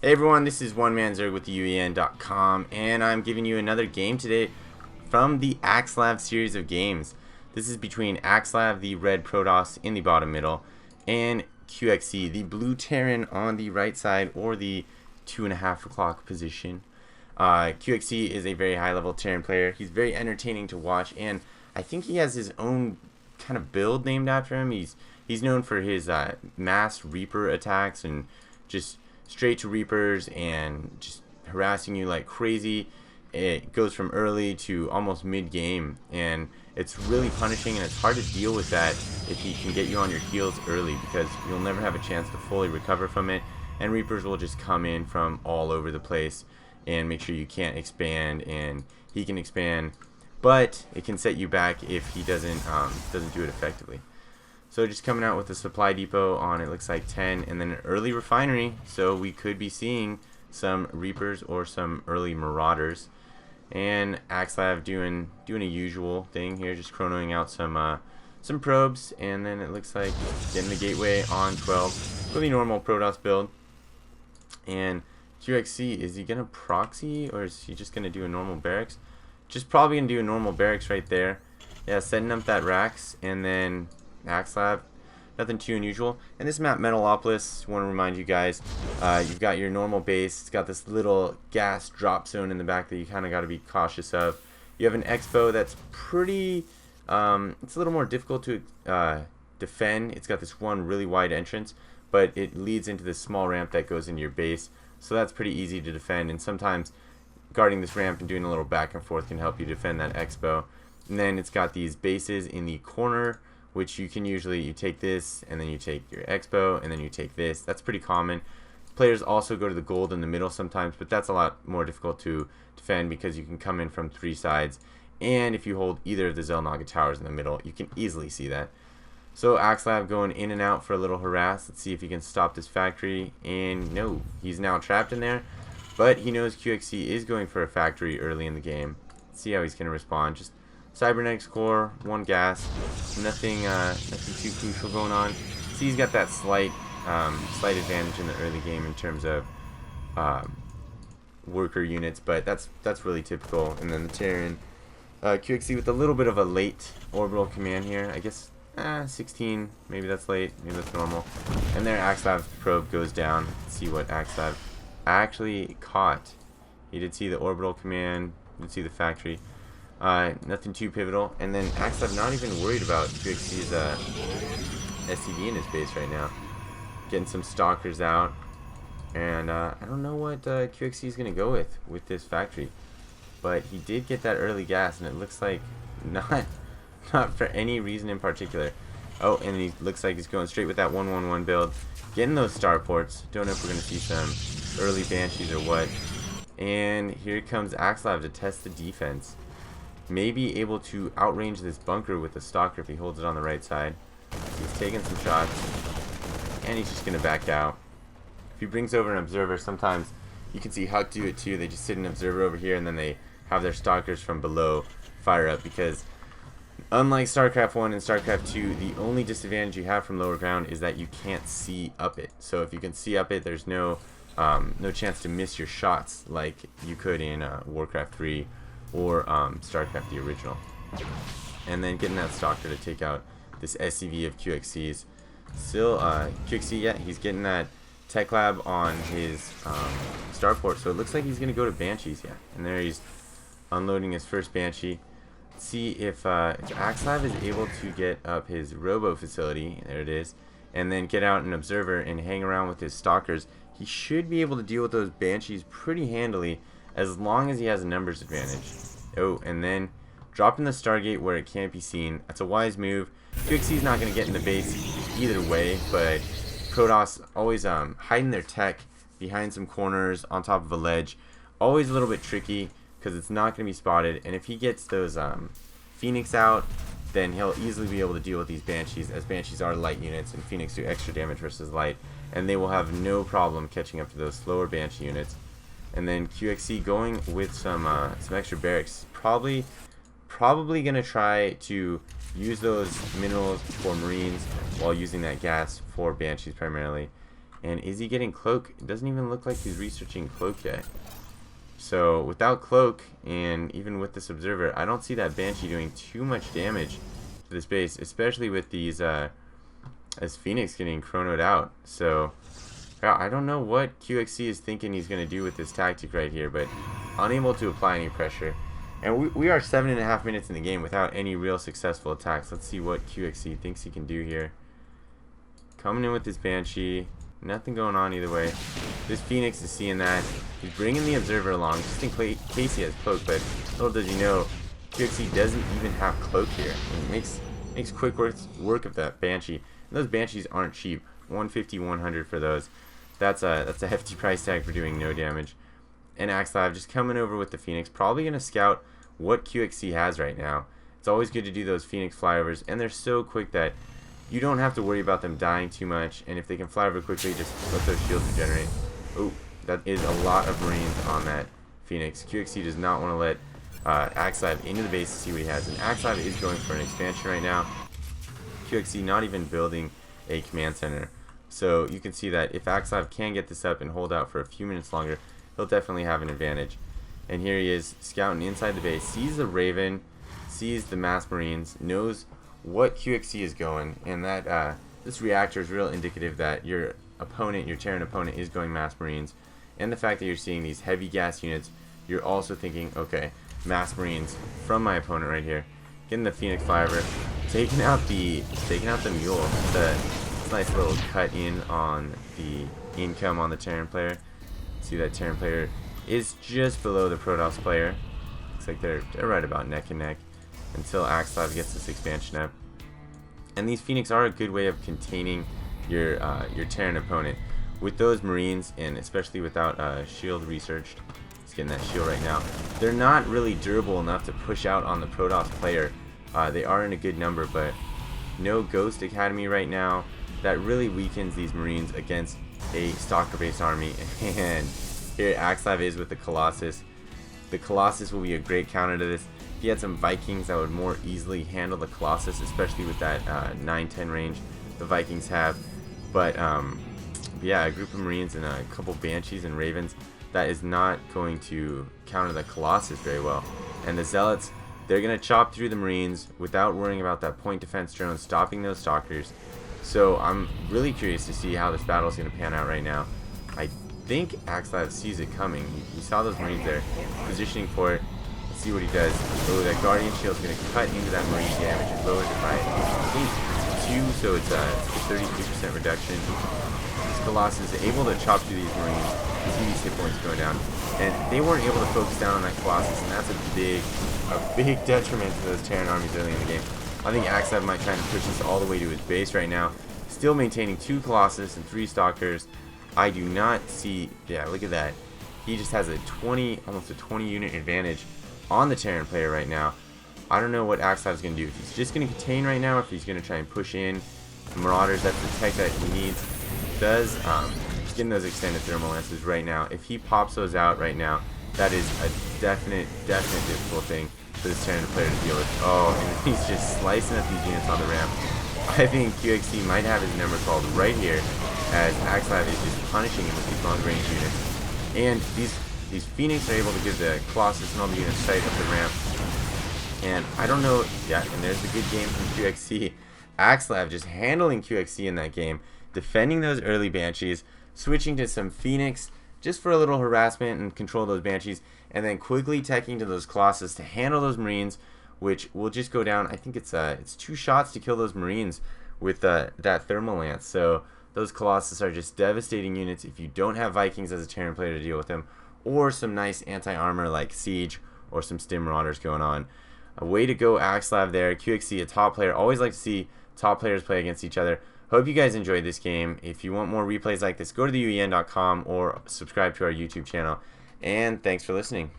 Hey everyone, this is One Man Zerg with the UEN.com, and I'm giving you another game today from the Axslav series of games. This is between Axslav, the red Protoss in the bottom middle, and QXC, the blue Terran on the right side, or the 2.5 o'clock position. QXC is a very high level Terran player. He's very entertaining to watch, and I think he has his own kind of build named after him. He's known for his mass Reaper attacks and just straight to Reapers and just harassing you like crazy. It goes from early to almost mid-game, and it's really punishing, and it's hard to deal with that if he can get you on your heels early, because you'll never have a chance to fully recover from it, and Reapers will just come in from all over the place and make sure you can't expand, and he can expand, but it can set you back if he doesn't do it effectively. So just coming out with a supply depot on, it looks like 10, and then an early refinery, so we could be seeing some Reapers or some early Marauders. And Axslav doing a usual thing here, just chronoing out some probes, and then it looks like getting the gateway on 12. Really normal Protoss build. And QXC, is he gonna proxy, or is he just gonna do a normal barracks? Just probably gonna do a normal barracks right there. Yeah, setting up that racks, and then Axslav, nothing too unusual. And this map, Metalopolis, want to remind you guys, you've got your normal base. It's got this little gas drop zone in the back that you kind of got to be cautious of. You have an expo that's pretty, it's a little more difficult to defend. It's got this one really wide entrance, but it leads into this small ramp that goes into your base. So that's pretty easy to defend, and sometimes guarding this ramp and doing a little back and forth can help you defend that expo. And then it's got these bases in the corner, which you can usually, you take this, and then you take your expo, and then you take this. That's pretty common. Players also go to the gold in the middle sometimes, but that's a lot more difficult to defend because you can come in from 3 sides, and if you hold either of the Zelnaga towers in the middle, you can easily see that. So Axslav going in and out for a little harass. Let's see if he can stop this factory, and no, he's now trapped in there, but he knows QXC is going for a factory early in the game. Let's see how he's going to respond. Just Cybernetics core, 1 gas, nothing too crucial going on. See, he's got that slight advantage in the early game in terms of worker units, but that's really typical. And then the Terran, QXC with a little bit of a late orbital command here. I guess 16, maybe that's late, maybe that's normal. And there, Axslav's probe goes down. Let's see what Axslav actually caught. He did see the orbital command, did see the factory. Nothing too pivotal, and then Axslav not even worried about QXC's SCV in his base right now. Getting some stalkers out, and I don't know what QXC is going to go with this factory, but he did get that early gas, and it looks like not for any reason in particular. Oh, and he looks like he's going straight with that 1-1-1 build, getting those starports. Don't know if we're going to see some early Banshees or what. And here comes Axslav to test the defense. Maybe able to outrange this bunker with the stalker if he holds it on the right side. He's taking some shots, and he's just going to back out. If he brings over an observer, sometimes you can see Huck do it too. They just sit an observer over here, and then they have their stalkers from below fire up, because unlike Starcraft 1 and Starcraft 2, the only disadvantage you have from lower ground is that you can't see up it. So if you can see up it, there's no chance to miss your shots like you could in Warcraft 3 or Starcraft the original. And then getting that stalker to take out this SCV of QXC's. Still, QXC, yeah, he's getting that tech lab on his starport, so it looks like he's going to go to Banshees, yeah. And there he's unloading his first Banshee. Let's see if Axslav is able to get up his robo facility, there it is, and then get out an observer and hang around with his stalkers. He should be able to deal with those Banshees pretty handily, as long as he has a numbers advantage. Oh, and then dropping the Stargate where it can't be seen. That's a wise move. QXC's not going to get in the base either way, but Protoss always hiding their tech behind some corners on top of a ledge. Always a little bit tricky because it's not going to be spotted, and if he gets those Phoenix out, then he'll easily be able to deal with these Banshees, as Banshees are light units and Phoenix do extra damage versus light, and they will have no problem catching up to those slower Banshee units. And then QXC going with some extra barracks. Probably gonna try to use those minerals for Marines while using that gas for Banshees primarily. And is he getting cloak? It doesn't even look like he's researching cloak yet. So without cloak, and even with this observer, I don't see that Banshee doing too much damage to this base, especially with these as Phoenix getting chronoed out. So yeah, I don't know what QXC is thinking he's going to do with this tactic right here, but unable to apply any pressure. And we are 7.5 minutes in the game without any real successful attacks. Let's see what QXC thinks he can do here. Coming in with this Banshee. Nothing going on either way. This Phoenix is seeing that. He's bringing the observer along just in case he has cloak, but little does you know, QXC doesn't even have cloak here. It makes quick work of that Banshee. And those Banshees aren't cheap. 150, 100 for those. That's a hefty price tag for doing no damage. And Axslav just coming over with the Phoenix, probably going to scout what QXC has right now. It's always good to do those Phoenix flyovers, and they're so quick that you don't have to worry about them dying too much, and if they can fly over quickly, just let those shields regenerate. Oh, that is a lot of Marines on that Phoenix. QXC does not want to let Axslav into the base to see what he has, and Axslav is going for an expansion right now. QXC not even building a command center. So you can see that if Axslav can get this up and hold out for a few minutes longer, he'll definitely have an advantage. And here he is scouting inside the base, sees the Raven, sees the mass Marines, knows what QXC is going, and that this reactor is real indicative that your opponent, your Terran opponent, is going mass Marines. And the fact that you're seeing these heavy gas units, you're also thinking, okay, mass Marines from my opponent right here. Getting the Phoenix flyover, taking out the mule. It's a nice little cut in on the income on the Terran player. See that Terran player is just below the Protoss player. Looks like they're right about neck and neck until Axslav gets this expansion up. And these Phoenix are a good way of containing your Terran opponent. With those Marines, and especially without shield researched, he's getting that shield right now, they're not really durable enough to push out on the Protoss player. They are in a good number, but no Ghost Academy right now. That really weakens these Marines against a Stalker-based army. And here Axslav is with the Colossus. The Colossus will be a great counter to this. If he had some Vikings that would more easily handle the Colossus, especially with that 9-10 range the Vikings have. But yeah, a group of Marines and a couple Banshees and Ravens, that is not going to counter the Colossus very well. And the Zealots, they're going to chop through the Marines without worrying about that point defense drone stopping those Stalkers. So I'm really curious to see how this battle is going to pan out right now. I think Axslav sees it coming. He saw those Marines there, positioning for it. Let's see what he does. Oh, that Guardian Shield is going to cut into that Marine damage. It lowers it by, I think, 2, so it's a 32% reduction. This Colossus is able to chop through these Marines. You see these hit points going down. And they weren't able to focus down on that Colossus, and that's a big detriment to those Terran armies early in the game. I think Axslav might try and push this all the way to his base right now. Still maintaining 2 Colossus and 3 Stalkers. I do not see, yeah, look at that. He just has almost a 20 unit advantage on the Terran player right now. I don't know what Axslav is going to do. If he's just going to contain right now, if he's going to try and push in the Marauders, that's the tech that he needs. He's getting those extended thermal lances right now. If he pops those out right now, that is a definite difficult thing for this Terran player to deal with. Oh, and he's just slicing up these units on the ramp. I think QXC might have his number called right here, as Axslav is just punishing him with these long-range units. And these Phoenix are able to give the Colossus and all the units sight up the ramp. And I don't know, yeah, and there's the good game from QXC. Axslav just handling QXC in that game, defending those early Banshees, switching to some Phoenix just for a little harassment and control those Banshees, and then quickly teching to those Colossus to handle those Marines, which will just go down. I think it's 2 shots to kill those Marines with that thermal lance. So those Colossus are just devastating units if you don't have Vikings as a Terran player to deal with them, or some nice anti-armor like Siege or some Stim Marauders going on. A way to go, Axslav there. QXC, a top player. Always like to see top players play against each other. Hope you guys enjoyed this game. If you want more replays like this, go to theuen.com or subscribe to our YouTube channel. And thanks for listening.